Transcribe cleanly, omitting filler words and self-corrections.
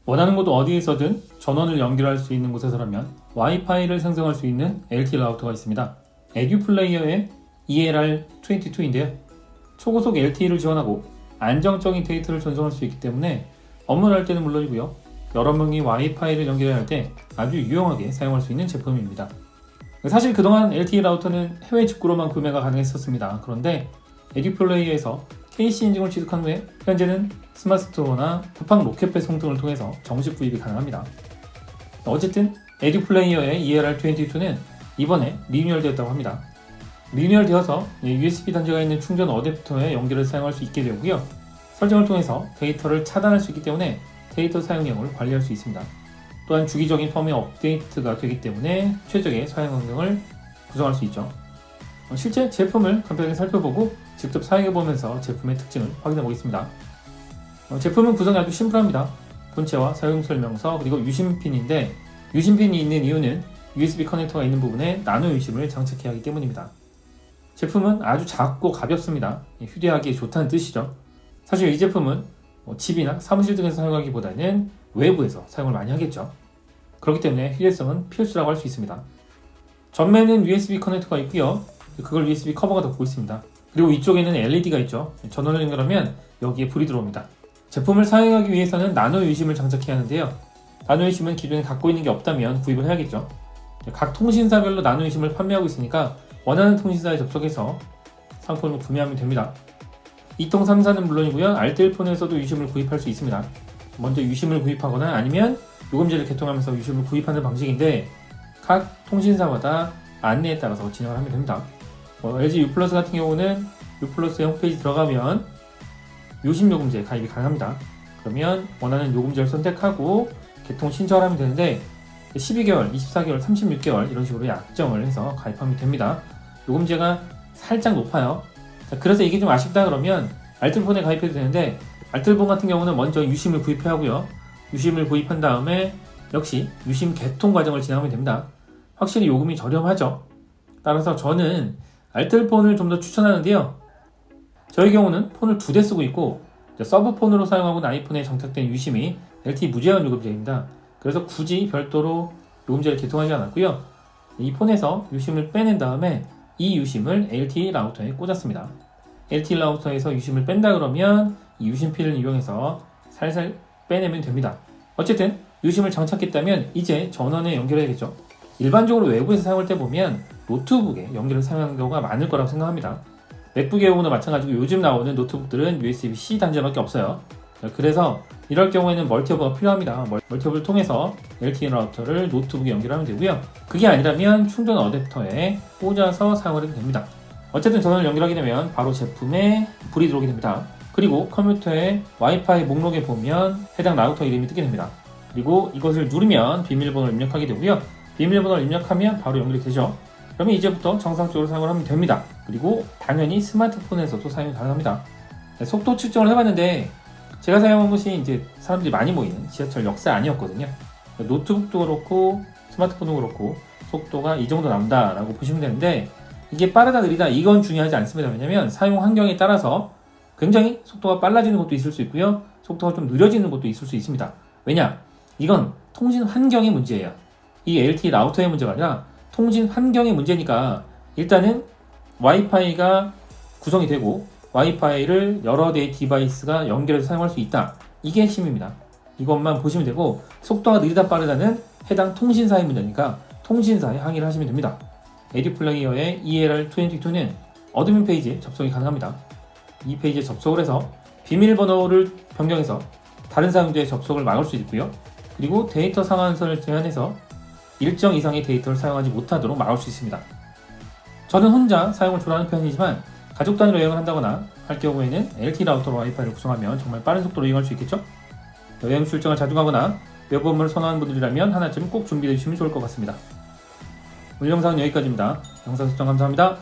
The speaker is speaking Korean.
원하는 곳 어디에서든 전원을 연결할 수 있는 곳에서라면 와이파이를 생성할 수 있는 LTE 라우터가 있습니다. 에듀플레이어의 ELR22인데요. 초고속 LTE를 지원하고 안정적인 데이터를 전송할 수 있기 때문에 업무를 할 때는 물론이고요. 여러 명이 와이파이를 연결해야 할 때 아주 유용하게 사용할 수 있는 제품입니다. 사실 그동안 LTE 라우터는 해외 직구로만 구매가 가능했었습니다. 그런데 에듀플레이어에서 KC 인증을 취득한 후에 현재는 스마트 스토어나 쿠팡 로켓 배송 등을 통해서 정식 구입이 가능합니다. 어쨌든 에듀플레이어의 ELR22는 이번에 리뉴얼 되었다고 합니다. 리뉴얼 되어서 USB 단자가 있는 충전 어댑터에 연결을 사용할 수 있게 되고요. 설정을 통해서 데이터를 차단할 수 있기 때문에 데이터 사용량을 관리할 수 있습니다. 또한 주기적인 펌웨어 업데이트가 되기 때문에 최적의 사용 환경을 구성할 수 있죠. 실제 제품을 간단하게 살펴보고 직접 사용해보면서 제품의 특징을 확인해 보겠습니다. 제품은 구성이 아주 심플합니다. 본체와 사용설명서 그리고 유심핀인데 유심핀이 있는 이유는 USB 커넥터가 있는 부분에 나노 유심을 장착해야 하기 때문입니다. 제품은 아주 작고 가볍습니다. 휴대하기에 좋다는 뜻이죠. 사실 이 제품은 집이나 사무실 등에서 사용하기보다는 외부에서 사용을 많이 하겠죠. 그렇기 때문에 휴대성은 필수라고 할 수 있습니다. 전면은 USB 커넥터가 있고요. 그걸 USB 커버가 덮고 있습니다. 그리고 이쪽에는 LED가 있죠. 전원을 연결하면 여기에 불이 들어옵니다. 제품을 사용하기 위해서는 나노 유심을 장착해야 하는데요. 나노 유심은 기존에 갖고 있는 게 없다면 구입을 해야겠죠. 각 통신사별로 나노 유심을 판매하고 있으니까 원하는 통신사에 접속해서 상품을 구매하면 됩니다. 2통 3사는 물론이고요. 알뜰폰에서도 유심을 구입할 수 있습니다. 먼저 유심을 구입하거나 아니면 요금제를 개통하면서 유심을 구입하는 방식인데 각 통신사마다 안내에 따라서 진행을 하면 됩니다. LG U+ 같은 경우는 U+의 홈페이지 들어가면 유심 요금제 가입이 가능합니다. 그러면 원하는 요금제를 선택하고 개통 신청을 하면 되는데 12개월, 24개월, 36개월 이런 식으로 약정을 해서 가입하면 됩니다. 요금제가 살짝 높아요. 그래서 이게 좀 아쉽다 그러면 알뜰폰에 가입해도 되는데 알뜰폰 같은 경우는 먼저 유심을 구입해야 하고요. 유심을 구입한 다음에 역시 유심 개통 과정을 진행하면 됩니다. 확실히 요금이 저렴하죠. 따라서 저는 알뜰폰을 좀 더 추천하는데요. 저희 경우는 폰을 2대 쓰고 있고 서브폰으로 사용하고 있는 아이폰에 장착된 유심이 LTE 무제한 요금제입니다. 그래서 굳이 별도로 요금제를 개통하지 않았고요. 이 폰에서 유심을 빼낸 다음에 이 유심을 LTE 라우터에 꽂았습니다. LTE 라우터에서 유심을 뺀다 그러면 이 유심핀을 이용해서 살살 빼내면 됩니다. 어쨌든 유심을 장착했다면 이제 전원에 연결해야겠죠. 일반적으로 외부에서 사용할 때 보면 노트북에 연결을 사용하는 경우가 많을 거라고 생각합니다. 맥북의 경우는 마찬가지고 요즘 나오는 노트북들은 USB-C 단자밖에 없어요. 그래서 이럴 경우에는 멀티허브가 필요합니다. 멀티허브를 통해서 LTE 라우터를 노트북에 연결하면 되고요. 그게 아니라면 충전 어댑터에 꽂아서 사용을 해도 됩니다. 어쨌든 전원을 연결하게 되면 바로 제품에 불이 들어오게 됩니다. 그리고 컴퓨터의 와이파이 목록에 보면 해당 라우터 이름이 뜨게 됩니다. 그리고 이것을 누르면 비밀번호를 입력하게 되고요. 비밀번호를 입력하면 바로 연결이 되죠. 그러면 이제부터 정상적으로 사용을 하면 됩니다. 그리고 당연히 스마트폰에서도 사용이 가능합니다. 속도 측정을 해봤는데 제가 사용한 곳이 이제 사람들이 많이 모이는 지하철 역사 아니었거든요. 노트북도 그렇고 스마트폰도 그렇고 속도가 이 정도 난다라고 보시면 되는데 이게 빠르다 느리다 이건 중요하지 않습니다. 왜냐면 사용 환경에 따라서 굉장히 속도가 빨라지는 것도 있을 수 있고요. 속도가 좀 느려지는 것도 있을 수 있습니다. 왜냐? 이건 통신 환경의 문제예요. 이 LTE 라우터의 문제가 아니라 통신 환경의 문제니까 일단은 와이파이가 구성이 되고 와이파이를 여러 대의 디바이스가 연결해서 사용할 수 있다. 이게 핵심입니다. 이것만 보시면 되고 속도가 느리다 빠르다는 해당 통신사의 문제니까 통신사에 항의를 하시면 됩니다. 에듀플레이어의 ELR22는 어드민 페이지에 접속이 가능합니다. 이 페이지에 접속을 해서 비밀번호를 변경해서 다른 사용자의 접속을 막을 수 있고요. 그리고 데이터 상한선을 제한해서 일정 이상의 데이터를 사용하지 못하도록 막을 수 있습니다. 저는 혼자 사용을 주로 하는 편이지만 가족 단위로 여행을 한다거나 할 경우에는 LTE 라우터로 와이파이를 구성하면 정말 빠른 속도로 이용할 수 있겠죠? 여행 출장을 자주 가거나 외부 업무를 선호하는 분들이라면 하나쯤 꼭 준비해 주시면 좋을 것 같습니다. 오늘 영상은 여기까지입니다. 영상 시청 감사합니다.